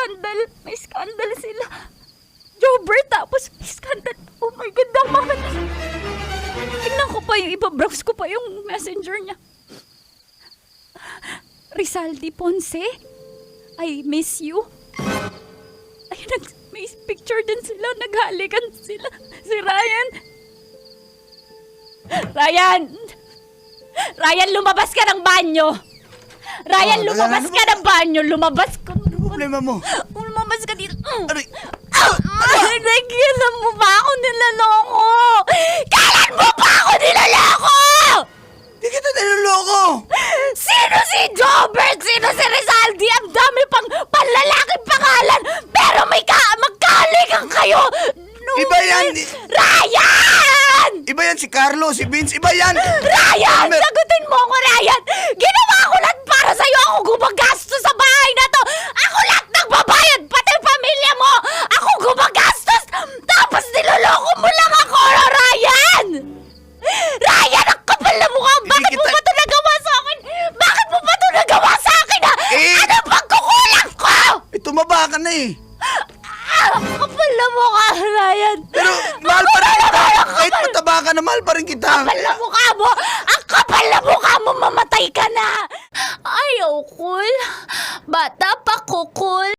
scandal. May scandal sila. Jobert, tapos may scandal. Oh my God naman. Tingnan ko pa yung iba-browse ko pa yung messenger niya. Rizaldi Ponce, I miss you. Ay, may picture din sila. Naghalikan sila. Si Ryan. Ryan, lumabas ka ng banyo. Ryan, lumabas ka ng banyo. Lumabas ka. Ano problema mo? Lumabas ka dito. Aray! Nagilan mo ba ako nilaloko? Kailan mo ba ako nilaloko? Di kita niloloko! Sino si Jobert? Sino si Rizaldi? Ang dami pang panlalaking pangalan. Pero magkahalikan kayo. Iba yan! Ryan! Iba yan si Carlo, si Vince, iba yan! Ryan! Sagutin mo ako, Ryan! Ginawa ko lahat para sa'yo! Ako gumagastos sa bahay na to! Ako lahat nagbabayad! Pati pamilya mo! Ako gumagastos! Tapos niloloko mo lang ako, Ryan! Ryan! Ang kapal na mukha! Bakit mo ba ito nagawa sa akin? Bakit mo ba ito nagawa sa akin, ha? Ano bang kukulang ko? Tumaba ka na eh! Ang kapal na mukha, Ryan! Pero mahal pa rin kita! Kahit mataba ka na, mahal pa rin kita! Kapal na mukha mo! Ang kapal na mukha mo! Mamatay ka na! Ayaw, cool. Bata pa ko, cool.